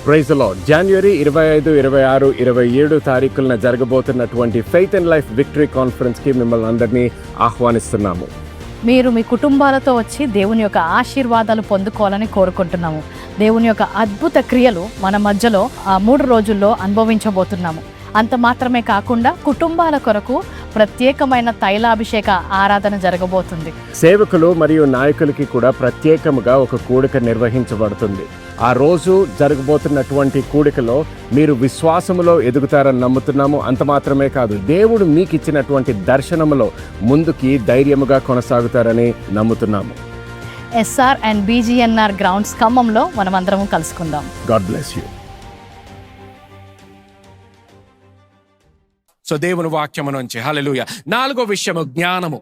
Praise the Lord. జనవరి 25, 26, 27 తారీఖులన జరగబోతున్నటువంటి ఫెయిత్ అండ్ లైఫ్ విక్టరీ కాన్ఫరెన్స్కి మిమ్మల్ని అందరినీ ఆహ్వానిస్తున్నాము. మీరు మీ కుటుంబాలతో వచ్చి దేవుని యొక్క ఆశీర్వాదాలు పొందుకోవాలని కోరుకుంటున్నాము. దేవుని యొక్క అద్భుత క్రియలు మన మధ్యలో 3 రోజుల్లో అనుభవించబోతున్నాము. అంత మాత్రమే కాకుండా కుటుంబాల కొరకు ప్రత్యేకమైన తైలాభిషేక ఆరాధన జరగబోతుంది. సేవకులు మరియు నాయకులకి కూడా ప్రత్యేకముగా ఒక కూడిక నిర్వహించబడుతుంది. ఆ రోజు జరగబోతున్నటువంటి కూడికలో మీరు విశ్వాసములో ఎదుగుతారని నమ్ముతున్నాము. అంత మాత్రమే కాదు, దేవుడు మీకు ఇచ్చినటువంటి దర్శనములో ముందుకి ధైర్యముగా కొనసాగుతారని నమ్ముతున్నాము. SR and BGNR గ్రౌండ్స్ ఖమ్మంలో మనమందరం కలుసుకుందాం. God bless you. సో దేవుని వాక్యము నుంచి హల్లెలూయా. 4వ విషయము జ్ఞానము.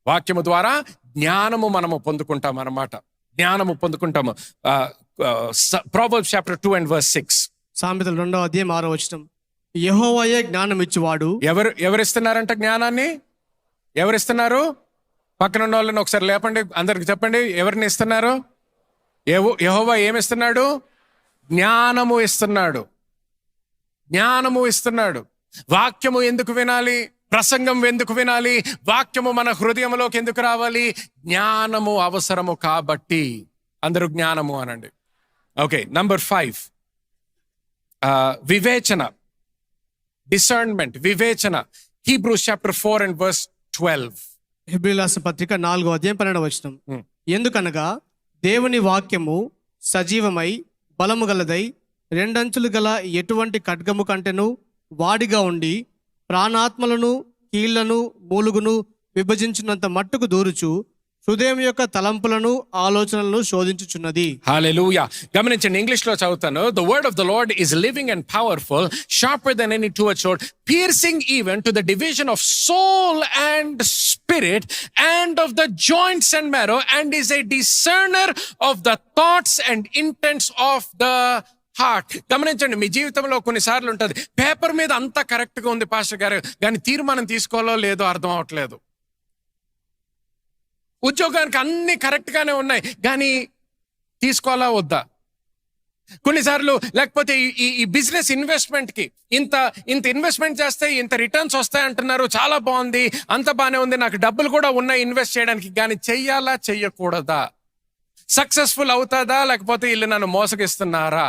వాక్యము ద్వారా జ్ఞానము మనము పొందుకుంటాం అన్నమాట. జ్ఞానము పొందుకుంటాము. Proverbs chapter 2 and verse 6. సామెతలు 2వ అధ్యాయం 6వ వచనం. యెహోవాయే జ్ఞానం ఇచ్చువాడు. ఎవరిస్తున్నారంట జ్ఞానాన్ని? ఎవరిస్తున్నారు? పక్కన ఉన్న వాళ్ళని ఒకసారి లేపండి, అందరికి చెప్పండి, ఎవరిని ఇస్తున్నారు? యెహోవా ఏమిస్తున్నాడు? జ్ఞానము ఇస్తున్నాడు. వాక్యము ఎందుకు వినాలి? ప్రసంగం ఎందుకు వినాలి? వాక్యము మన హృదయంలోకి ఎందుకు రావాలి? జ్ఞానము అవసరము కాబట్టి. అందరూ జ్ఞానము అనండి. ఓకే, నంబర్ 5, వివేచన, డిసర్న్మెంట్, వివేచన. Hebrews chapter 4 and verse 12. హెబ్రీయుల పత్రిక 4వ అధ్యాయం 12వ వచనం. ఎందుకనగా దేవుని వాక్యము సజీవమై బలము గలదై రెండంచులు గల ఎటువంటి ఖడ్గము కంటెను వాడిగా ఉండి ప్రాణాత్మలను కీళ్లను మూలుగును విభజించినంత మట్టుకు దూరుచు హృదయం యొక్క తలంపులను ఆలోచనలను శోధించుచున్నది. హల్లెలూయా. గమనించండి, ఇంగ్లీష్ లో చదువుతాను. The word of the Lord is living and powerful, sharper than any two-edged sword, piercing even to the division of soul and spirit and of the joints and marrow, and is a discerner of the thoughts and intents of the heart. గమనించండి, మీ జీవితంలో కొన్నిసార్లు ఉంటుంది, paper మీద అంతా కరెక్ట్గా ఉంది pastor గారు, కానీ తీర్మానం తీసుకోవాలో లేదో అర్థం అవట్లేదు. ఉద్యోగానికి అన్ని కరెక్ట్గానే ఉన్నాయి, కానీ తీసుకోవాలా వద్దా? కొన్నిసార్లు లేకపోతే ఈ బిజినెస్ ఇన్వెస్ట్మెంట్కి ఇంత ఇన్వెస్ట్మెంట్ చేస్తే ఇంత రిటర్న్స్ వస్తాయి అంటున్నారు, చాలా బాగుంది, అంత బాగానే ఉంది, నాకు డబ్బులు కూడా ఉన్నాయి ఇన్వెస్ట్ చేయడానికి, కానీ చెయ్యాలా చెయ్యకూడదా? సక్సెస్ఫుల్ అవుతుందా లేకపోతే వీళ్ళు నన్ను మోసగిస్తున్నారా?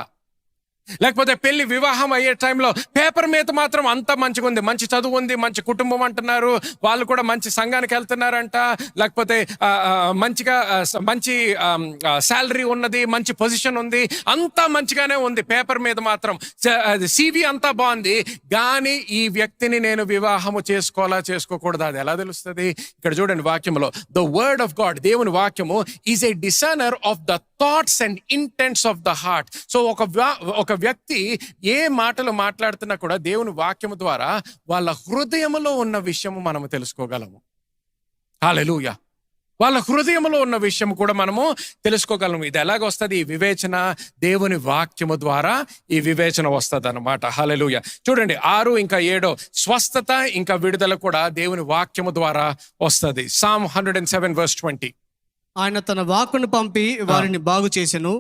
లేకపోతే పెళ్లి వివాహం అయ్యే టైంలో పేపర్ మీద మాత్రం అంత మంచిగా ఉంది, మంచి చదువు ఉంది, మంచి కుటుంబం అంటున్నారు, వాళ్ళు కూడా మంచి సంఘానికి వెళ్తున్నారంట, లేకపోతే మంచి శాలరీ ఉన్నది, మంచి పొజిషన్ ఉంది, అంతా మంచిగానే ఉంది, పేపర్ మీద మాత్రం CV అంతా బాగుంది, కానీ ఈ వ్యక్తిని నేను వివాహము చేసుకోవాలా చేసుకోకూడదా అది ఎలా తెలుస్తుంది? ఇక్కడ చూడండి వాక్యంలో, ద వర్డ్ ఆఫ్ గాడ్, దేవుని వాక్యము is a discerner of the thoughts and intents of the heart. So ఒక వ్యక్తి ఏ మాటలు మాట్లాడుతున్నా కూడా దేవుని వాక్యము ద్వారా వాళ్ళ హృదయములో ఉన్న విషయము మనము తెలుసుకోగలము. హల్లెలూయా. వాళ్ళ హృదయంలో ఉన్న విషయం కూడా మనము తెలుసుకోగలము. ఇది ఎలాగొస్తుంది? ఈ వివేచన దేవుని వాక్యము ద్వారా ఈ వివేచన వస్తుంది అన్నమాట. హల్లెలూయా. చూడండి 6 ఇంకా 7, స్వస్థత ఇంకా విడుదల కూడా దేవుని వాక్యము ద్వారా వస్తుంది. Psalm 107 verse 20. ఆయన తన వాక్కును పంపి వారిని బాగు చేసెను,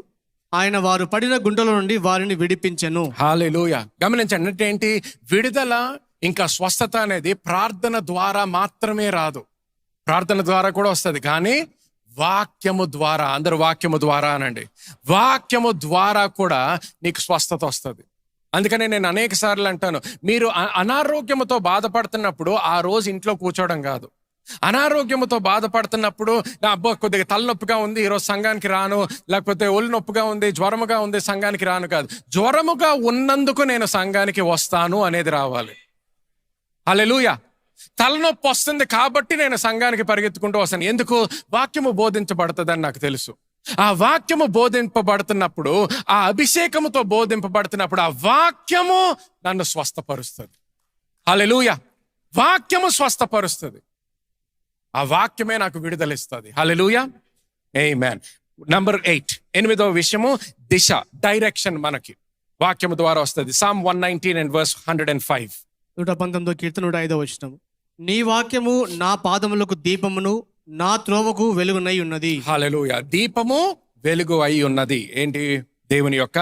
ఆయన వారు పడిన గుంటల నుండి వారిని విడిపించెను. హల్లెలూయా. గమనించండి, అంటే ఏంటి? విడుదల ఇంకా స్వస్థత అనేది ప్రార్థన ద్వారా మాత్రమే రాదు, ప్రార్థన ద్వారా కూడా వస్తుంది, కానీ వాక్యము ద్వారా, అందరూ వాక్యము ద్వారా అనండి, వాక్యము ద్వారా కూడా నీకు స్వస్థత వస్తుంది. అందుకనే నేను అనేక సార్లు అంటాను, మీరు అనారోగ్యముతో బాధపడుతున్నప్పుడు ఆ రోజు ఇంట్లో కూర్చోవడం కాదు. అనారోగ్యంతో బాధపడుతున్నప్పుడు నా కొద్దిగా తలనొప్పిగా ఉంది, ఈరోజు సంఘానికి రాను, లేకపోతే ఒళ్ళు నొప్పిగా ఉంది, జ్వరముగా ఉంది, సంఘానికి రాను కాదు. జ్వరముగా ఉన్నందుకు నేను సంఘానికి వస్తాను అనేది రావాలి. హల్లెలూయా. తలనొప్పి వస్తుంది కాబట్టి నేను సంఘానికి పరిగెత్తుకుంటూ వస్తాను. ఎందుకు? వాక్యము బోధించబడుతుందని నాకు తెలుసు. ఆ వాక్యము బోధింపబడుతున్నప్పుడు, ఆ అభిషేకముతో బోధింపబడుతున్నప్పుడు ఆ వాక్యము నన్ను స్వస్థపరుస్తుంది. హల్లెలూయా. వాక్యము స్వస్థపరుస్తుంది, ఆ వాక్యమే నాకు విడుదలిస్తుంది. హల్లెలూయా. ఆమేన్. నంబర్ 8, 8వ విషయము దిశ, డైరెక్షన్ మనకి వాక్యము ద్వారా వస్తుంది. Psalm 119 and verse 105. 119వ కీర్తన 105వ వచనం. నీ వాక్యము నా పాదములకు దీపమును నా త్రోవకు వెలుగునై ఉన్నది. హల్లెలూయా. దీపము వెలుగు అయి ఉన్నది. ఏంటి? దేవుని యొక్క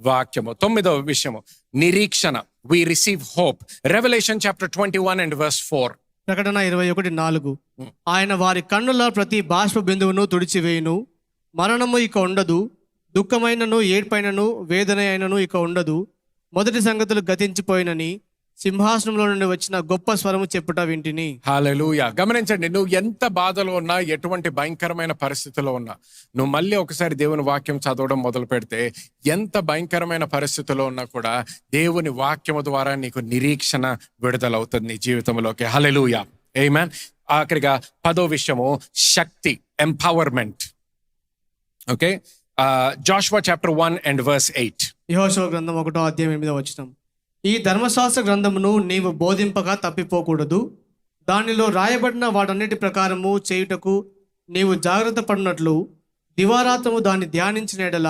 వాక్యము. 9వ విషయము నిరీక్షణ. We receive hope. Revelation chapter 21 and verse 4. ప్రకటన 21:4. ఆయన వారి కన్నుల ప్రతి బాష్ప బిందువును తుడిచివేయును, మరణము ఇక ఉండదు, దుఃఖమైనను ఏడ్పైనను వేదన అయినను ఇక ఉండదు, మొదటి సంగతులు గతించిపోయినని సింహాసనంలో నుండి వచ్చిన గొప్ప స్వరము చెప్పుట వింటిని. హల్లెలూయా. గమనించండి, నువ్వు ఎంత బాధలో ఉన్నా, ఎటువంటి భయంకరమైన పరిస్థితిలో ఉన్నా, నువ్వు మళ్ళీ ఒకసారి దేవుని వాక్యం చదవడం మొదలు పెడితే ఎంత భయంకరమైన పరిస్థితిలో ఉన్నా కూడా దేవుని వాక్యము ద్వారా నీకు నిరీక్షణ విడుదలవుతుంది నీ జీవితంలోకి. హల్లెలూయా. ఆమేన్. ఆఖరిగా 10వ విషయము శక్తి, empowerment. Okay, Joshua chapter 1 and verse 8. యెహోషువ గ్రంథం 1:8. ఈ ధర్మశాస్త్ర గ్రంథమును నీవు బోధింపగా తప్పిపోకూడదు, దానిలో రాయబడిన వాటన్నిటి ప్రకారము చేయుటకు నీవు జాగ్రత్త పడినట్లు దివారాత్రము దాన్ని ధ్యానించిన ఎడల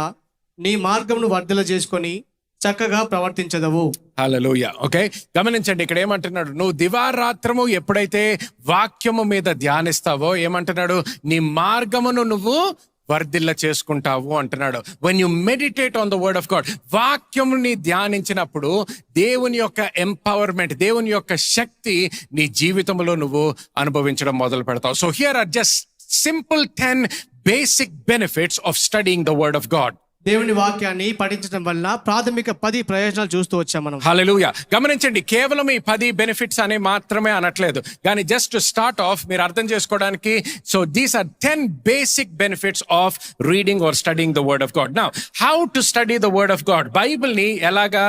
నీ మార్గమును వర్ధల చేసుకొని చక్కగా ప్రవర్తించదవు. హల్లెలూయా. ఓకే, గమనించండి, ఇక్కడ ఏమంటున్నాడు? నువ్వు దివారాత్రము ఎప్పుడైతే వాక్యము మీద ధ్యానిస్తావో ఏమంటున్నాడు? నీ మార్గమును నువ్వు వర్ధిల్ల చేసుకుంటావు అంటున్నాడు. When you meditate on the word of God, వాక్యముని ధ్యానించినప్పుడు దేవుని యొక్క ఎంపవర్మెంట్, దేవుని యొక్క శక్తి నీ జీవితంలో నువ్వు అనుభవించడం మొదలు పెడతావు. So here are just simple 10 basic benefits of studying the word of God. దేవుని వాక్యాన్ని పఠించడం వల్ల ప్రాథమిక 10 ప్రయోజనాలు చూస్తూ వచ్చాం మనం. హల్లెలూయా. గమనించండి, కేవలం ఈ 10 బెనిఫిట్స్ అని మాత్రమే అనట్లేదు, కానీ జస్ట్ టు స్టార్ట్ ఆఫ్ మీరు అర్థం చేసుకోవడానికి. So these are 10 basic benefits of reading or studying the word of God. Now, how to study the word of God? Bible ని ఎలాగా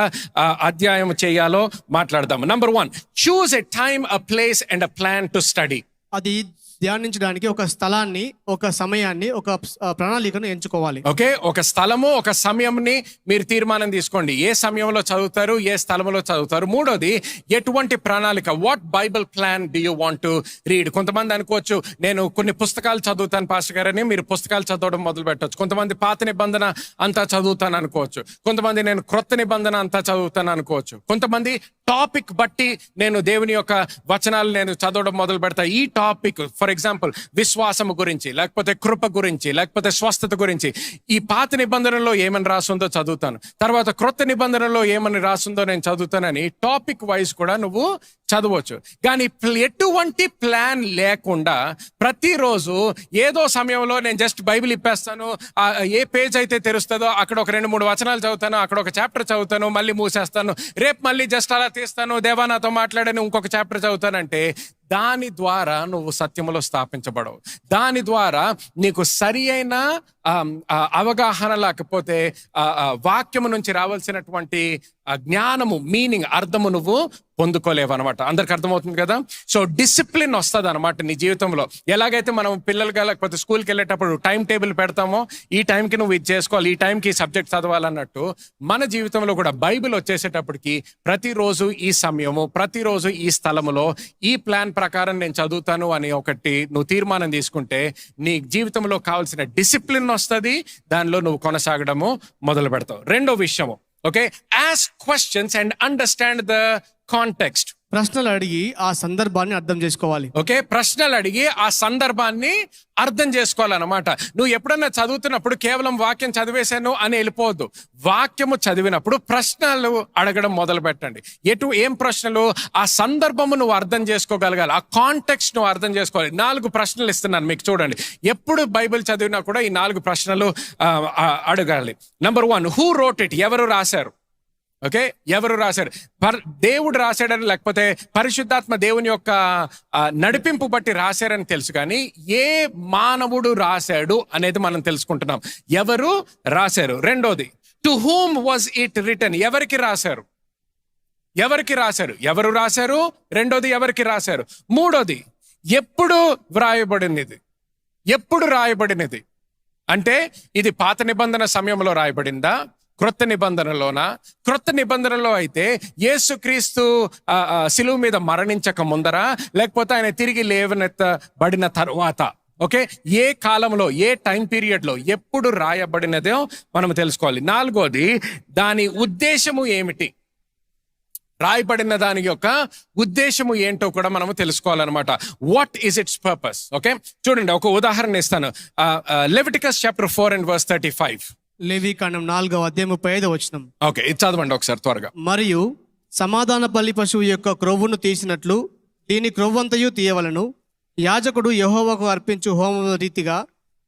అధ్యాయం చేయాలో మాట్లాడదాం. Number 1, choose a time, a place and a plan to study. అది ధ్యానించడానికి ఒక స్థలాన్ని, ఒక సమయాన్ని, ఒక ప్రణాళికను ఎంచుకోవాలి. ఓకే, ఒక స్థలము, ఒక సమయంని మీరు తీర్మానం తీసుకోండి. ఏ సమయంలో చదువుతారు, ఏ స్థలంలో చదువుతారు. మూడోది, ఎటువంటి ప్రణాళిక, what Bible plan do you want to read. కొంతమంది అనుకోవచ్చు, నేను కొన్ని పుస్తకాలు చదువుతాను పాస్టర్ గారని. మీరు పుస్తకాలు చదవడం మొదలు పెట్టవచ్చు. కొంతమంది పాత నిబంధన అంతా చదువుతాను అనుకోవచ్చు. కొంతమంది నేను క్రొత్త నిబంధన అంతా చదువుతాను అనుకోవచ్చు. కొంతమంది టాపిక్ బట్టి నేను దేవుని యొక్క వచనాలు నేను చదవడం మొదలు పెడతా. ఈ టాపిక్, ఫర్ ఎగ్జాంపుల్ విశ్వాసము గురించి, లేకపోతే కృప గురించి, లేకపోతే స్వస్థత గురించి, ఈ పాత నిబంధనలో ఏమని రాసుందో చదువుతాను, తర్వాత క్రొత్త నిబంధనలో ఏమని రాసుందో నేను చదువుతానని టాపిక్ వైజ్ కూడా నువ్వు చదవచ్చు. కానీ ఎటువంటి ప్లాన్ లేకుండా ప్రతిరోజు ఏదో సమయంలో నేను జస్ట్ బైబిల్ ఇప్పేస్తాను, ఏ పేజ్ అయితే తెరుస్తుందో అక్కడ ఒక 2-3 వచనాలు చదువుతాను, అక్కడ ఒక చాప్టర్ చదువుతాను, మళ్ళీ మూసేస్తాను, రేపు మళ్ళీ జస్ట్ అలా తీస్తాను, దేవా నాతో మాట్లాడని ఇంకొక చాప్టర్ చదువుతానంటే దాని ద్వారా నువ్వు సత్యములో స్థాపించబడవు. దాని ద్వారా నీకు సరి అయిన అవగాహన లేకపోతే వాక్యము నుంచి రావాల్సినటువంటి జ్ఞానము, మీనింగ్, అర్థము నువ్వు పొందుకోలేవు అనమాట. అందరికి అర్థమవుతుంది కదా? సో డిసిప్లిన్ వస్తుంది అనమాట నీ జీవితంలో. ఎలాగైతే మనం పిల్లలుగా లేకపోతే స్కూల్కి వెళ్ళేటప్పుడు టైం టేబుల్ పెడతామో, ఈ టైంకి నువ్వు ఇది చేసుకోవాలి, ఈ టైంకి సబ్జెక్ట్ చదవాలన్నట్టు మన జీవితంలో కూడా బైబిల్ వచ్చేసేటప్పటికి ప్రతిరోజు ఈ సమయము, ప్రతిరోజు ఈ స్థలములో ఈ ప్లాన్ ప్రకారం నేను చదువుతాను అని ఒకటి నువ్వు తీర్మానం తీసుకుంటే నీ జీవితంలో కావాల్సిన డిసిప్లిన్ వస్తుంది. దానిలో నువ్వు కొనసాగడము మొదలు పెడతావు. రెండో విషయము, okay, ask questions and understand the context. ప్రశ్నలు అడిగి ఆ సందర్భాన్ని అర్థం చేసుకోవాలి. ఓకే, ప్రశ్నలు అడిగి ఆ సందర్భాన్ని అర్థం చేసుకోవాలన్నమాట. నువ్వు ఎప్పుడన్నా చదువుతున్నప్పుడు కేవలం వాక్యం చదివేశాను అని వెళ్ళిపోవద్దు. వాక్యము చదివినప్పుడు ప్రశ్నలు అడగడం మొదలు పెట్టండి. ఏం ప్రశ్నలు? ఆ సందర్భము నువ్వు అర్థం చేసుకోగలగాలి, ఆ కాంటెక్స్ట్ నువ్వు అర్థం చేసుకోవాలి. 4 ప్రశ్నలు ఇస్తున్నాను మీకు, చూడండి. ఎప్పుడు బైబిల్ చదివినా కూడా ఈ 4 ప్రశ్నలు అడగాలి. Number 1, who wrote it? ఎవరు రాశారు? ఓకే, ఎవరు రాశారు? దేవుడు రాశాడని లేకపోతే పరిశుద్ధాత్మ దేవుని యొక్క నడిపింపు బట్టి రాశారని తెలుసు, కానీ ఏ మానవుడు రాశాడు అనేది మనం తెలుసుకుంటున్నాం. ఎవరు రాశారు? రెండోది, to whom was it written? ఎవరికి రాశారు? ఎవరికి రాశారు? ఎవరు రాశారు? రెండోది, ఎవరికి రాశారు? మూడోది, ఎప్పుడు వ్రాయబడినది? ఎప్పుడు రాయబడినది అంటే ఇది పాత నిబంధన సమయంలో రాయబడిందా, క్రొత్త నిబంధనలోనా? క్రొత్త నిబంధనలో అయితే యేసుక్రీస్తు శిలువ మీద మరణించక ముందర, లేకపోతే ఆయన తిరిగి లేవనెత్తబడిన తరువాత? ఓకే, ఏ కాలంలో, ఏ టైం పీరియడ్లో, ఎప్పుడు రాయబడినదో మనం తెలుసుకోవాలి. 4వది, దాని ఉద్దేశము ఏమిటి? రాయబడిన దాని యొక్క ఉద్దేశము ఏంటో కూడా మనము తెలుసుకోవాలన్నమాట. What is its purpose? Okay, చూడండి ఒక ఉదాహరణ ఇస్తాను. Leviticus chapter 4:35. లేవీకాండం 4:35. ఓకే, ఇది చదవండి ఒకసారి త్వరగా. మరియు సమాధాన బలి పశువు యొక్క క్రొవ్వును తీసినట్లు దీని క్రొవ్వంతయు తీయవలను. యాజకుడు యెహోవాకు అర్పించు హోమం రీతిగా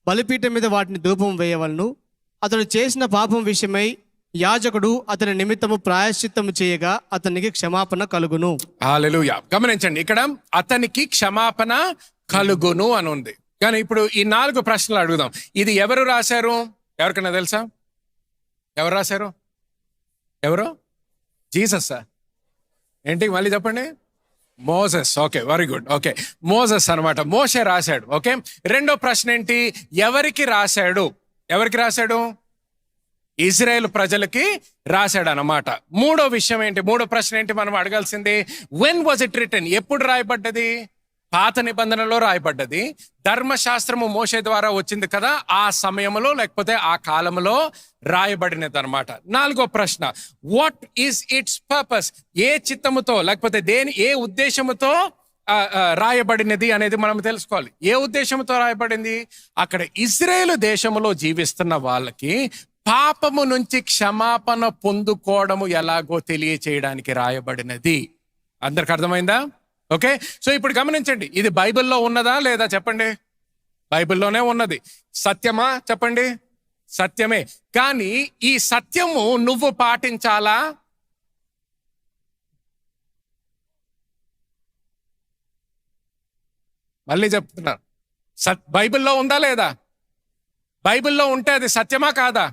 బలిపీఠం మీద వాటిని ధూపం వేయవలను. అతడు చేసిన పాపం విషయమై యాజకుడు అతని నిమిత్తము ప్రాయశ్చిత్తము చేయగా అతనికి క్షమాపణ కలుగును. హల్లెలూయా. గమనించండి, ఇక్కడ అతనికి క్షమాపణ కలుగును అని ఉంది. కానీ ఇప్పుడు ఈ 4 ప్రశ్నలు అడుగుదాం. ఇది ఎవరు రాశారు? ఎవరికైనా తెలుసా? ఎవరు రాశారు? ఎవరు? జీసస్. ఏంటి మళ్ళీ చెప్పండి? Moses. Okay, very good. Okay, Moses అన్నమాట. మోషే రాశాడు. ఓకే, రెండో ప్రశ్న ఏంటి? ఎవరికి రాశాడు? ఎవరికి రాశాడు? ఇజ్రాయేల్ ప్రజలకి రాశాడు అన్నమాట. మూడో విషయం ఏంటి? మూడో ప్రశ్న ఏంటి మనం అడగాల్సింది? When was it written? ఎప్పుడు రాయబడ్డది? పాత నిబంధనలో రాయబడ్డది. ధర్మశాస్త్రము మోషే ద్వారా వచ్చింది కదా, ఆ సమయంలో లేకపోతే ఆ కాలంలో రాయబడినది అనమాట. నాలుగో ప్రశ్న, వాట్ ఈస్ ఇట్స్ పర్పస్? ఏ చిత్తముతో లేకపోతే ఏ ఉద్దేశముతో రాయబడినది అనేది మనం తెలుసుకోవాలి. ఏ ఉద్దేశంతో రాయబడింది? అక్కడ ఇజ్రాయేలు దేశంలో జీవిస్తున్న వాళ్ళకి పాపము నుంచి క్షమాపణ పొందుకోవడము ఎలాగో తెలియచేయడానికి రాయబడినది. అందరికి అర్థమైందా? ఓకే, సో ఇప్పుడు గమనించండి, ఇది బైబిల్లో ఉన్నదా లేదా చెప్పండి? బైబిల్లోనే ఉన్నది. సత్యమా? చెప్పండి. సత్యమే. కానీ ఈ సత్యము నువ్వు పాటించాలా? మళ్ళీ చెప్తున్నా, బైబిల్లో ఉందా లేదా? బైబిల్లో ఉంటే అది సత్యమా కాదా?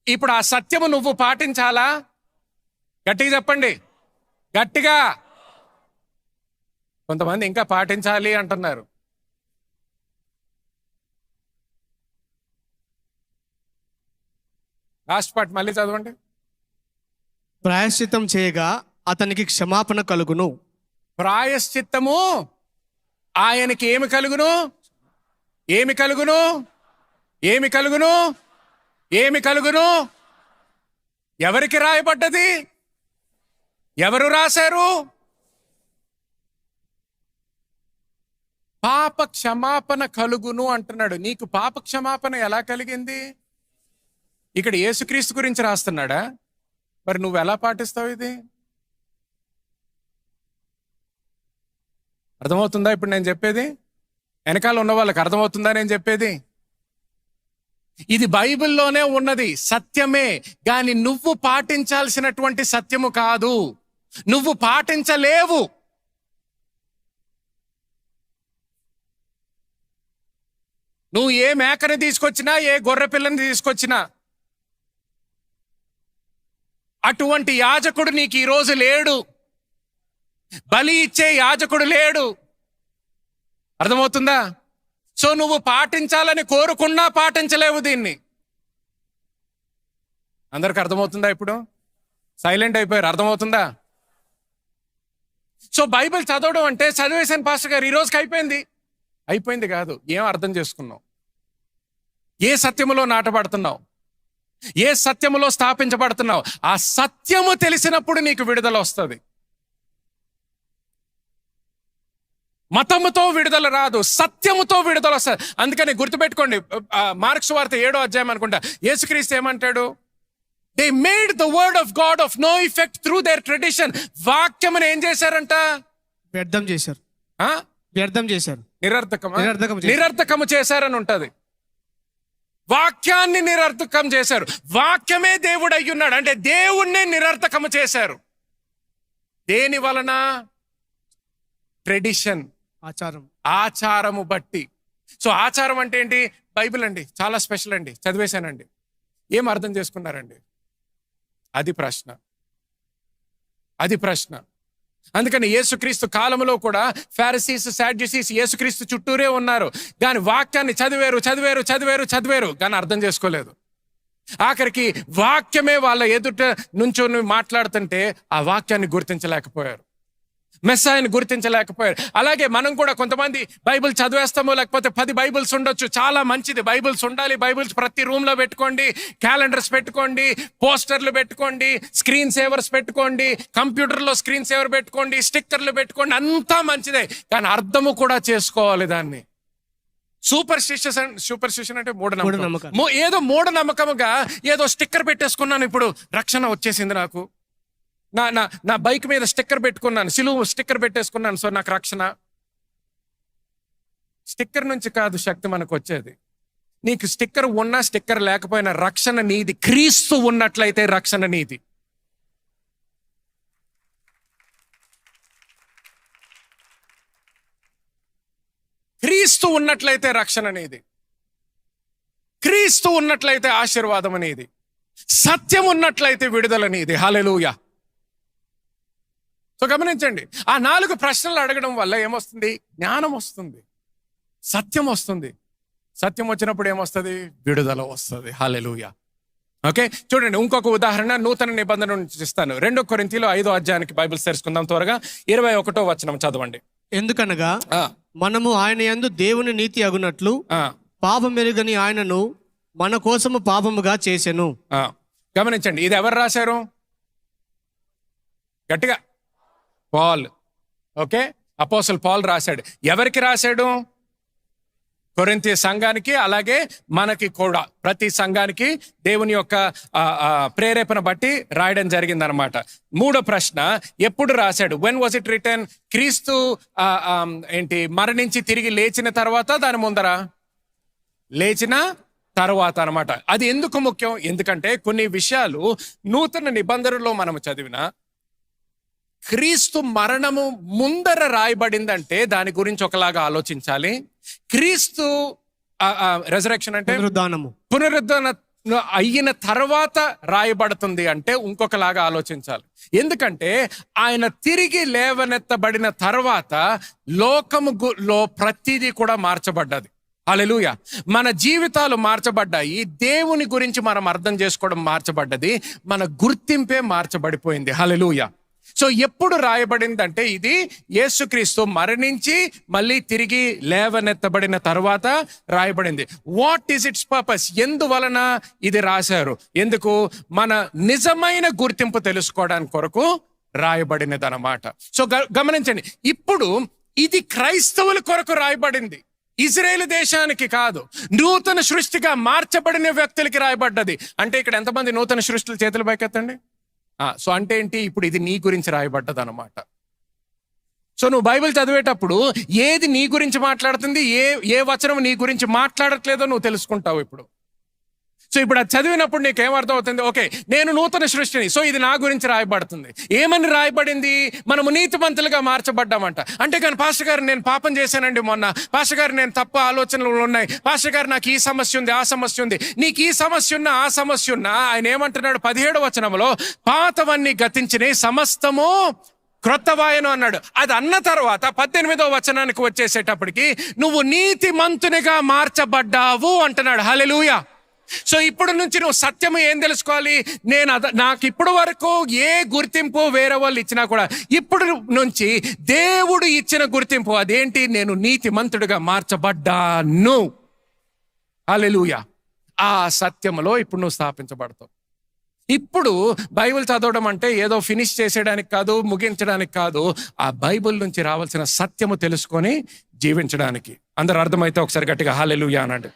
ఇప్పుడు ఆ సత్యము నువ్వు పాటించాలా? గట్టిగా చెప్పండి, గట్టిగా. కొంతమంది ఇంకా పాటించాలి అంటున్నారు. లాస్ట్ పార్ట్ మళ్ళీ చదవండి. ప్రాయశ్చిత్తం చేయగా అతనికి క్షమాపణ కలుగును. ప్రాయశ్చిత్తము ఆయనకి ఏమి కలుగును? ఏమి కలుగును? ఏమి కలుగును? ఏమి కలుగును? ఎవరికి రాయబడ్డది? ఎవరు రాశారు? పాప క్షమాపణ కలుగును అంటున్నాడు. నీకు పాప క్షమాపణ ఎలా కలిగింది? ఇక్కడ యేసుక్రీస్తు గురించి రాస్తున్నాడా? మరి నువ్వు ఎలా పాటిస్తావు? ఇది అర్థమవుతుందా ఇప్పుడు నేను చెప్పేది? వెనకాల ఉన్న వాళ్ళకి అర్థమవుతుందా నేను చెప్పేది? ఇది బైబిల్లోనే ఉన్నది, సత్యమే. కానీ నువ్వు పాటించాల్సినటువంటి సత్యము కాదు. నువ్వు పాటించలేవు. నువ్వు ఏ మేకని తీసుకొచ్చినా, ఏ గొర్రె పిల్లని తీసుకొచ్చినా, అటువంటి యాజకుడు నీకు ఈరోజు లేడు. బలి ఇచ్చే యాజకుడు లేడు. అర్థమవుతుందా? సో నువ్వు పాటించాలని కోరుకున్నా పాటించలేవు దీన్ని. అందరికి అర్థమవుతుందా? ఇప్పుడు సైలెంట్ అయిపోయారు. అర్థమవుతుందా? సో బైబిల్ చదవడం అంటే చదివేశాను పాస్టర్ గారు, ఈ రోజుకి అయిపోయింది. అయిపోయింది కాదు. ఏం అర్థం చేసుకున్నావు? ఏ సత్యములో నాటబడుతున్నావు? ఏ సత్యములో స్థాపించబడుతున్నావు? ఆ సత్యము తెలిసినప్పుడు నీకు విడుదల వస్తుంది. మతముతో విడుదల రాదు, సత్యముతో విడుదల వస్తుంది. అందుకని గుర్తుపెట్టుకోండి, మార్క్స్ వార్త 7వ అధ్యాయం అనుకుంటా, యేసుక్రీస్తు ఏమంటాడు? They made the word of God of no effect through their tradition. వాక్యమును ఏం చేశారంట? వ్యర్థం చేశారు. వ్యర్థం చేశారు. నిరర్థకము చేశారని ఉంటది. వాక్యాన్ని నిరర్థకం చేశారు. వాక్యమే దేవుడు అయ్యున్నాడు అంటే దేవుణ్ణే నిరర్థకము చేశారు. దేని వలన? ట్రెడిషన్, ఆచారము బట్టి. సో ఆచారం అంటే ఏంటి? బైబిల్ అండి, చాలా స్పెషల్ అండి, చదివేశానండి. ఏం అర్థం చేసుకున్నారండి? అది ప్రశ్న. అది ప్రశ్న. అందుకని యేసుక్రీస్తు కాలంలో కూడా ఫారిసీస్, సాడ్యూసీస్ యేసుక్రీస్తు చుట్టూరే ఉన్నారు. కానీ వాక్యాన్ని చదివారు కానీ అర్థం చేసుకోలేదు. ఆఖరికి వాక్యమే వాళ్ళ ఎదుట నుంచొని మాట్లాడుతుంటే ఆ వాక్యాన్ని గుర్తించలేకపోయారు. మెస్సాయను గుర్తించలేకపోయారు. అలాగే మనం కూడా కొంతమంది బైబిల్ చదివేస్తాము, లేకపోతే 10 బైబిల్స్ ఉండొచ్చు, చాలా మంచిది, బైబిల్స్ ఉండాలి, బైబిల్స్ ప్రతి రూమ్లో పెట్టుకోండి, క్యాలెండర్స్ పెట్టుకోండి, పోస్టర్లు పెట్టుకోండి, స్క్రీన్ సేవర్స్ పెట్టుకోండి, కంప్యూటర్లో స్క్రీన్ సేవర్ పెట్టుకోండి, స్టిక్కర్లు పెట్టుకోండి, అంతా మంచిదే. కానీ అర్థము కూడా చేసుకోవాలి దాన్ని. సూపర్స్టిషన్ అంటే మూఢనమ్మకం. ఏదో మూఢనమ్మకముగా ఏదో స్టిక్కర్ పెట్టేసుకున్నాను, ఇప్పుడు రక్షణ వచ్చేసింది నాకు, నా బైక్ మీద స్టిక్కర్ పెట్టుకున్నాను, సిలువ స్టిక్కర్ పెట్టేసుకున్నాను, సో నాకు రక్షణ. స్టిక్కర్ నుంచి కాదు శక్తి మనకు వచ్చేది. నీకు స్టిక్కర్ ఉన్నా స్టిక్కర్ లేకపోయినా రక్షణ నీది. క్రీస్తు ఉన్నట్లయితే రక్షణ నీది. క్రీస్తు ఉన్నట్లయితే రక్షణ అనేది, క్రీస్తు ఉన్నట్లయితే ఆశీర్వాదం అనేది, సత్యం ఉన్నట్లయితే విడుదల అనేది. హల్లెలూయా. సో గమనించండి, ఆ 4 ప్రశ్నలు అడగడం వల్ల ఏమొస్తుంది? జ్ఞానం వస్తుంది, సత్యం వస్తుంది. సత్యం వచ్చినప్పుడు ఏమొస్తుంది? విడుదల వస్తుంది. హల్లెలూయా. ఓకే, చూడండి ఇంకొక ఉదాహరణ నూతన నిబంధన నుంచి ఇస్తాను. 2 కొరింథీయులు 5వ అధ్యాయానికి బైబిల్ తెరుచుకుందాం త్వరగా. 21వ వచనం చదవండి. ఎందుకనగా మనము ఆయన యందు దేవుని నీతి అగునట్లు పాపమెరుగని ఆయనను మన కోసము పాపముగా చేసెను. గమనించండి, ఇది ఎవరు రాశారు? గట్టిగా, పాల్. ఓకే, అపోస్తలుడు పాల్ రాశాడు. ఎవరికి రాశాడు? కొరింథీ సంఘానికి, అలాగే మనకి కూడా, ప్రతి సంఘానికి దేవుని యొక్క ప్రేరేపణ బట్టి రాయడం జరిగింది అనమాట. 3వ ప్రశ్న, ఎప్పుడు రాశాడు? When was it written? క్రీస్తు మరణించి తిరిగి లేచిన తర్వాత, దాని ముందర? లేచిన తర్వాత అనమాట. అది ఎందుకు ముఖ్యం? ఎందుకంటే కొన్ని విషయాలు నూతన నిబంధనలో మనం చదివిన క్రీస్తు మరణము ముందర రాయబడిందంటే దాని గురించి ఒకలాగా ఆలోచించాలి. క్రీస్తు రెజరెక్షన్ అంటే పునరుద్ధరణ అయిన తర్వాత రాయబడుతుంది అంటే ఇంకొకలాగా ఆలోచించాలి. ఎందుకంటే ఆయన తిరిగి లేవనెత్తబడిన తర్వాత లోకములో ప్రతిదీ కూడా మార్చబడ్డది. హల్లెలూయా. మన జీవితాలు మార్చబడ్డాయి, దేవుని గురించి మనం అర్థం చేసుకోవడం మార్చబడ్డది, మన గుర్తింపే మార్చబడిపోయింది. హల్లెలూయా. సో ఎప్పుడు రాయబడిందంటే ఇది యేసుక్రీస్తు మరణించి మళ్ళీ తిరిగి లేవనెత్తబడిన తర్వాత రాయబడింది. What is its purpose? ఎందువలన ఇది రాశారు? ఎందుకు? మన నిజమైన గుర్తింపు తెలుసుకోవడానికి కొరకు రాయబడినది అన్నమాట. సో గమనించండి, ఇప్పుడు ఇది క్రైస్తవుల కొరకు రాయబడింది, ఇజ్రాయేల్ దేశానికి కాదు. నూతన సృష్టిగా మార్చబడిన వ్యక్తులకి రాయబడ్డది. అంటే ఇక్కడ ఎంతమంది నూతన సృష్టిలు? చేతులు పైకెత్తండి. సో అంటే ఏంటి? ఇప్పుడు ఇది నీ గురించి రాయబడ్డది అనమాట. సో నువ్వు బైబిల్ చదివేటప్పుడు ఏది నీ గురించి మాట్లాడుతుంది, ఏ వచనం నీ గురించి మాట్లాడట్లేదో నువ్వు తెలుసుకుంటావు ఇప్పుడు. సో ఇప్పుడు అది చదివినప్పుడు నీకు ఏమర్థం అవుతుంది? ఓకే, నేను నూతన సృష్టిని, సో ఇది నా గురించి రాయబడుతుంది. ఏమని రాయబడింది? మనము నీతిమంతులుగా మార్చబడ్డామంట. అంటే కానీ పాస్టర్ గారు నేను పాపం చేశానండి మొన్న, పాస్టర్ గారు నేను తప్పు ఆలోచనలు ఉన్నాయి, పాస్టర్ గారు నాకు ఈ సమస్య ఉంది, ఆ సమస్య ఉంది. నీకు ఈ సమస్య ఉన్నా ఆ సమస్య ఉన్నా ఆయన ఏమంటున్నాడు? 17వ వచనంలో పాతవన్నీ గతించినవి, సమస్తము క్రొత్తవాయను అన్నాడు. అది అన్న తర్వాత 18వ వచనానికి వచ్చేసేటప్పటికి నువ్వు నీతిమంతునిగా మార్చబడ్డావు అంటున్నాడు. హల్లెలూయా. సో ఇప్పుడు నుంచి నువ్వు సత్యము ఏం తెలుసుకోవాలి? నాకు ఇప్పుడు వరకు ఏ గుర్తింపు వేరే వాళ్ళు ఇచ్చినా కూడా ఇప్పుడు నుంచి దేవుడు ఇచ్చిన గుర్తింపు అదేంటి? నేను నీతిమంతుడిగా మార్చబడ్డాను. హల్లెలూయా. ఆ సత్యములో ఇప్పుడు నువ్వు స్థాపించబడతావు. ఇప్పుడు బైబిల్ చదవడం అంటే ఏదో ఫినిష్ చేసేయడానికి కాదు, ముగించడానికి కాదు, ఆ బైబిల్ నుంచి రావాల్సిన సత్యము తెలుసుకొని జీవించడానికి. అందరు అర్థమైతే ఒకసారి గట్టిగా హల్లెలూయా అనండి.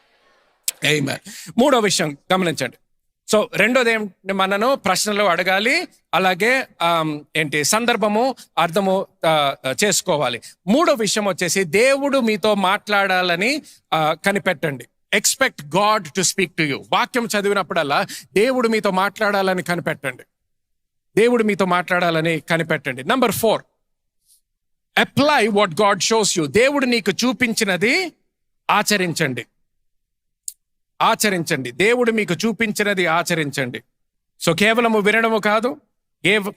ఆమేన్. 3వ విషయం గమనించండి. సో 2వది ఏంటి? మనను ప్రశ్నలు అడగాలి, అలాగే సందర్భము అర్థము చేసుకోవాలి. 3వ విషయం వచ్చేసి దేవుడు మీతో మాట్లాడాలని కనిపెట్టండి. Expect God to speak to you. వాక్యం చదివినప్పుడల్లా దేవుడు మీతో మాట్లాడాలని కనిపెట్టండి. దేవుడు మీతో మాట్లాడాలని కనిపెట్టండి. Number 4, apply what God shows you. దేవుడు నీకు చూపించినది ఆచరించండి. ఆచరించండి. దేవుడు మీకు చూపించినది ఆచరించండి. సో కేవలము వినడము కాదు,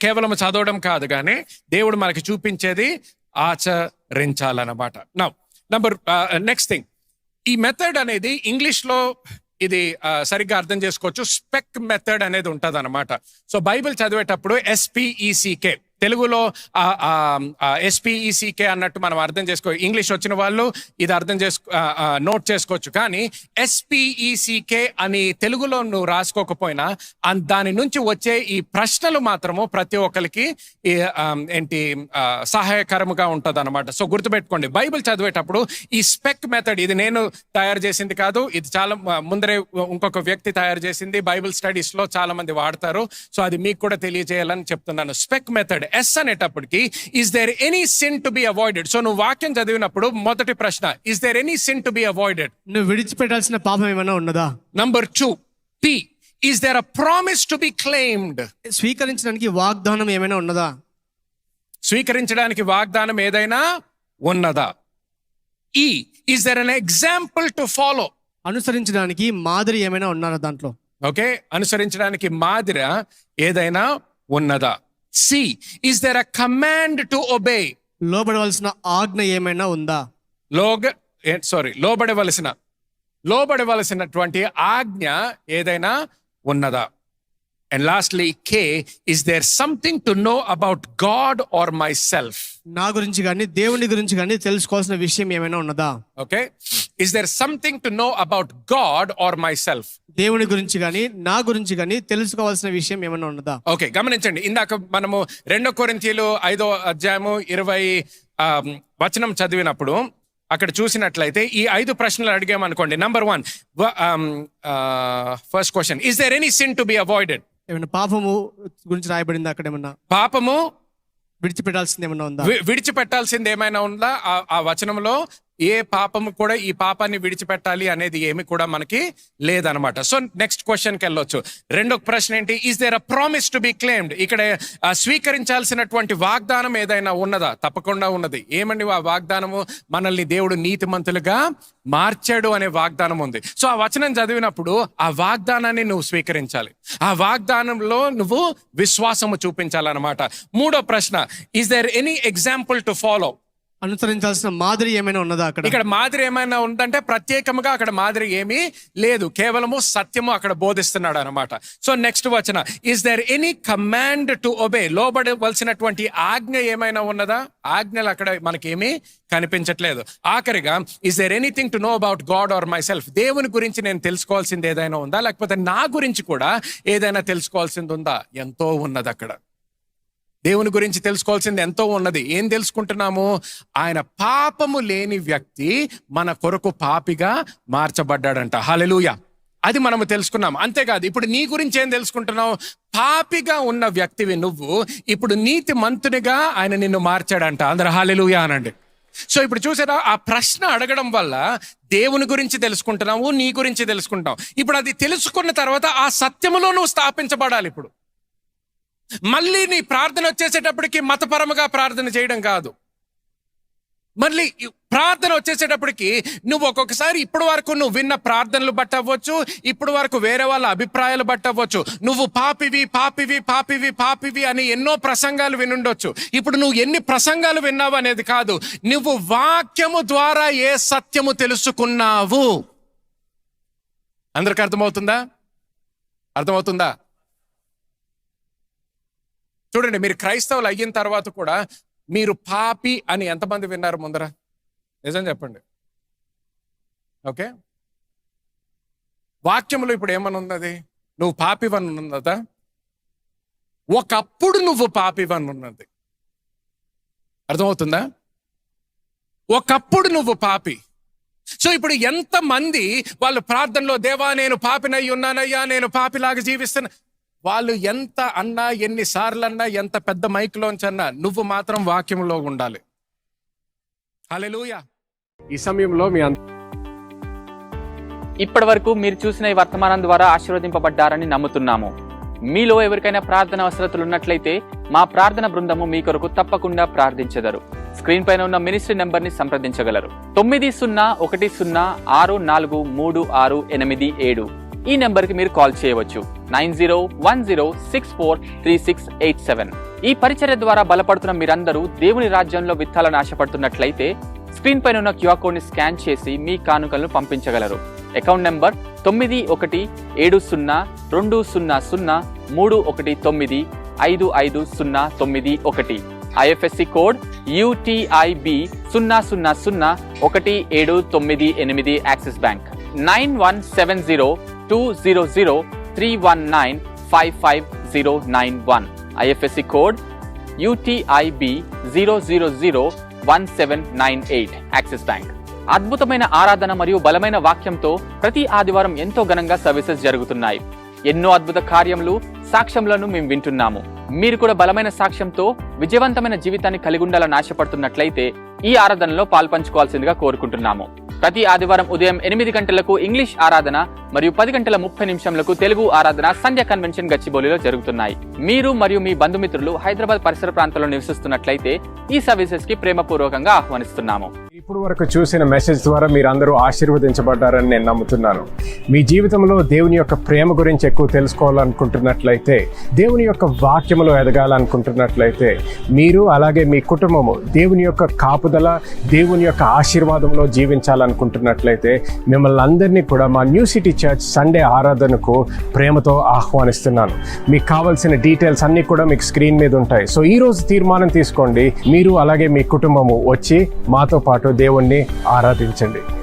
కేవలము చదవడం కాదు, కానీ దేవుడు మనకి చూపించేది ఆచరించాలన్నమాట. నెక్స్ట్ థింగ్, ఈ మెథడ్ అనేది ఇంగ్లీష్లో ఇది సరిగ్గా అర్థం చేసుకోవచ్చు. స్పెక్ మెథడ్ అనేది ఉంటుంది అనమాట. సో బైబిల్ చదివేటప్పుడు SPECK తెలుగులో SPECK అన్నట్టు మనం అర్థం చేసుకో, ఇంగ్లీష్ వచ్చిన వాళ్ళు ఇది అర్థం నోట్ చేసుకోవచ్చు. కానీ SPECK అని తెలుగులో నువ్వు రాసుకోకపోయినా దాని నుంచి వచ్చే ఈ ప్రశ్నలు మాత్రము ప్రతి ఒక్కరికి సహాయకరముగా ఉంటుంది అనమాట. సో గుర్తుపెట్టుకోండి, బైబిల్ చదివేటప్పుడు ఈ స్పెక్ మెథడ్, ఇది నేను తయారు చేసింది కాదు, ఇది చాలా ముందరే ఇంకొక వ్యక్తి తయారు చేసింది, బైబిల్ స్టడీస్ లో చాలా మంది వాడతారు. సో అది మీకు కూడా తెలియజేయాలని చెప్తున్నాను. స్పెక్ మెథడ్ S అనేటప్పటికి is there any sin to be avoided. So నువ్వు వాక్యం చదివినప్పుడు మొదటి ప్రశ్న, is there any sin to be avoided? నువ్వు విడిచిపెట్టాల్సిన పాపం ఏమైనా ఉన్నదా? Number 2 P, is there a promise to be claimed? స్వీకరించడానికి వాగ్దానం ఏమైనా ఉన్నదా? స్వీకరించడానికి వాగ్దానం ఏదైనా ఉన్నదా? E, is there an example to follow? అనుసరించడానికి మాదిరి ఏమైనా ఉన్నారా దాంట్లో? ఓకే, అనుసరించడానికి మాదిరి ఏదైనా ఉన్నదా? C, is there a command to obey? లోబడవలసిన ఆజ్ఞ ఏమైనా ఉందా? లోబడవలసినటువంటి ఆజ్ఞ ఏదైనా ఉన్నదా? And lastly, K, is there something to know about God or myself? నా గురించి కానీ దేవుని గురించి కానీ తెలుసుకోవాల్సిన విషయం ఏమైనా ఉన్నదా? Okay, is there something to know about God or myself? దేవుని గురించి కానీ నా గురించి కానీ తెలుసుకోవాల్సిన విషయం ఏమైనా ఉన్నదా? ఓకే, గమనించండి, ఇందాక మనము 2 కొరింథీయులు 5వ అధ్యాయము 20 వచనం చదివినప్పుడు అక్కడ చూసినట్లయితే ఈ 5 ప్రశ్నలు అడిగామనుకోండి. Number 1, first question, is there any sin to be avoided? ఏమైనా పాపము గురించి రాయబడిందా అక్కడ? ఏమన్నా పాపము విడిచిపెట్టాల్సింది ఏమన్నా ఉందా? విడిచిపెట్టాల్సింది ఏమైనా ఉందా? ఆ వచనంలో ఏ పాపము కూడా ఈ పాపాన్ని విడిచిపెట్టాలి అనేది ఏమి కూడా మనకి లేదనమాట. సో నెక్స్ట్ క్వశ్చన్కి వెళ్ళొచ్చు. రెండో ప్రశ్న ఏంటి? Is there a promise to be claimed? ఇక్కడ స్వీకరించాల్సినటువంటి వాగ్దానం ఏదైనా ఉన్నదా? తప్పకుండా ఉన్నది. ఏమండి ఆ వాగ్దానము? మనల్ని దేవుడు నీతిమంతులుగా మార్చాడు అనే వాగ్దానం ఉంది. సో ఆ వచనం చదివినప్పుడు ఆ వాగ్దానాన్ని నువ్వు స్వీకరించాలి, ఆ వాగ్దానంలో నువ్వు విశ్వాసము చూపించాలన్నమాట. మూడో ప్రశ్న, is there any example to follow? అనుసరించాల్సిన మాదిరి ఏమైనా ఉన్నదా అక్కడ? ఇక్కడ మాదిరి ఏమైనా ఉందంటే ప్రత్యేకంగా అక్కడ మాదిరి ఏమీ లేదు, కేవలము సత్యము అక్కడ బోధిస్తున్నాడు అనమాట. సో నెక్స్ట్ వచన, is there any command to obey? లోబడవలసినటువంటి ఆజ్ఞ ఏమైనా ఉన్నదా? ఆజ్ఞలు అక్కడ మనకేమీ కనిపించట్లేదు. ఆఖరిగా, is there anything to know about God or myself? దేవుని గురించి నేను తెలుసుకోవాల్సింది ఏదైనా ఉందా? లేకపోతే నా గురించి కూడా ఏదైనా తెలుసుకోవాల్సింది ఉందా? ఎంతో ఉన్నది అక్కడ. దేవుని గురించి తెలుసుకోవాల్సింది ఎంతో ఉన్నది. ఏం తెలుసుకుంటున్నాము? ఆయన పాపము లేని వ్యక్తి మన కొరకు పాపిగా మార్చబడ్డాడంట. హల్లెలూయా, అది మనము తెలుసుకున్నాం. అంతేకాదు, ఇప్పుడు నీ గురించి ఏం తెలుసుకుంటున్నావు? పాపిగా ఉన్న వ్యక్తివి నువ్వు, ఇప్పుడు నీతి మంతునిగా ఆయన నిన్ను మార్చాడంట. అందరూ హల్లెలూయా అనండి. సో ఇప్పుడు చూసారా, ఆ ప్రశ్న అడగడం వల్ల దేవుని గురించి తెలుసుకుంటున్నావు, నీ గురించి తెలుసుకుంటావు. ఇప్పుడు అది తెలుసుకున్న తర్వాత ఆ సత్యములో నువ్వు స్థాపించబడాలి. ఇప్పుడు మళ్ళీ నీ ప్రార్థన వచ్చేసేటప్పటికి మతపరముగా ప్రార్థన చేయడం కాదు. మళ్ళీ ప్రార్థన వచ్చేసేటప్పటికి నువ్వు ఒక్కొక్కసారి ఇప్పటి వరకు నువ్వు విన్న ప్రార్థనలు బట్టి అవ్వచ్చు, ఇప్పటి వరకు వేరే వాళ్ళ అభిప్రాయాలు బట్టి అవ్వచ్చు, నువ్వు పాపివి పాపివి పాపివి పాపివి అని ఎన్నో ప్రసంగాలు వినుండొచ్చు. ఇప్పుడు నువ్వు ఎన్ని ప్రసంగాలు విన్నావు అనేది కాదు, నువ్వు వాక్యము ద్వారా ఏ సత్యము తెలుసుకున్నావు. అందరికి అర్థమవుతుందా? అర్థమవుతుందా? చూడండి, మీరు క్రైస్తవులు అయిన తర్వాత కూడా మీరు పాపి అని ఎంతమంది విన్నారు ముందర? నిజం చెప్పండి. ఓకే, వాక్యములో ఇప్పుడు ఏమని ఉన్నది? నువ్వు పాపివని ఉన్నదా? ఒకప్పుడు నువ్వు పాపివని ఉన్నది. అర్థమవుతుందా? ఒకప్పుడు నువ్వు పాపి. సో ఇప్పుడు ఎంతమంది వాళ్ళు ప్రార్థనలో, దేవా నేను పాపినై ఉన్నానయ్యా, నేను పాపిలాగా జీవిస్తున్నా, వాళ్ళు ఎంత అన్నా, ఎన్నిసార్లు అన్నా, ఎంత పెద్ద మైక్లోంచి అన్నా, నువ్వు మాత్రం వాక్యంలో ఉండాలి. హల్లెలూయా. ఈ సమయంలో మీ ఇప్పటి వరకు మీరు చూసిన ఈ వర్తమానం ద్వారా ఆశీర్వదింపబడ్డారని నమ్ముతున్నాము. మీలో ఎవరికైనా ప్రార్థన అవసరతలు ఉన్నట్లయితే మా ప్రార్థన బృందము మీ కొరకు తప్పకుండా ప్రార్థించెదరు. స్క్రీన్ పైన ఉన్న మినిస్ట్రీ నెంబర్ ని సంప్రదించగలరు. 9010143687. ఈ నెంబర్ కి మీరు కాల్ చేయవచ్చు. 9010643687. ఈ పరిచర్య ద్వారా బలపడుతున్న మీరందరూ దేవుని రాజ్యంలో విత్తాలని ఆశపడుతున్నట్లయితే స్క్రీన్ పైన ఉన్న క్యూఆర్ కోడ్ ని స్కాన్ చేసి మీ కానుకలను పంపించగలరు. Account number 9170200319 559091. IFSC code UTIB 00017998 Axis bank. 91702003195591. IFSC code UTIB 0001798 Axis bank. అద్భుతమైన ఆరాధన మరియు బలమైన వాక్యంతో ప్రతి ఆదివారం ఎంతో ఘనంగా సర్వీసెస్ జరుగుతున్నాయి. ఎన్నో అద్భుత కార్యములు, సాక్ష్యములను మేము వింటున్నాము. మీరు కూడా బలమైన సాక్ష్యంతో విజయవంతమైన జీవితాన్ని కలిగి ఉండాలని ఆశపడుతున్నట్లయితే ఈ ఆరాధనలో పాల్పంచుకోవాల్సిందిగా కోరుకుంటున్నాము. ప్రతి ఆదివారం ఉదయం 8 గంటలకు ఇంగ్లీష్ ఆరాధన మరియు 10:30 తెలుగు ఆరాధన సంధ్య కన్వెన్షన్ గచ్చిబౌలిలో జరుగుతున్నాయి. మీరు మరియు మీ బంధుమిత్రులు హైదరాబాద్ పరిసర ప్రాంతాల్లో నివసిస్తున్నట్లయితే ఈ సర్వీసెస్ కి ప్రేమపూర్వకంగా ఆహ్వానిస్తున్నాము. ఇప్పుడు వరకు చూసిన మెసేజ్ ద్వారా మీరు అందరూ ఆశీర్వదించబడ్డారని నేను నమ్ముతున్నాను. మీ జీవితంలో దేవుని యొక్క ప్రేమ గురించి ఎక్కువ తెలుసుకోవాలనుకుంటున్నట్లయితే, దేవుని యొక్క వాక్యములో ఎదగాలనుకుంటున్నట్లయితే, మీరు అలాగే మీ కుటుంబము దేవుని యొక్క కాపుదల, దేవుని యొక్క ఆశీర్వాదంలో జీవించాలనుకుంటున్నట్లయితే మిమ్మల్ని అందరినీ కూడా మా న్యూ సిటీ చర్చ్ సండే ఆరాధనకు ప్రేమతో ఆహ్వానిస్తున్నాను. మీకు కావాల్సిన డీటెయిల్స్ అన్నీ కూడా మీకు స్క్రీన్ మీద ఉంటాయి. సో ఈ రోజు తీర్మానం తీసుకోండి, మీరు అలాగే మీ కుటుంబము వచ్చి మాతో పాటు దేవుణ్ణి ఆరాధించండి.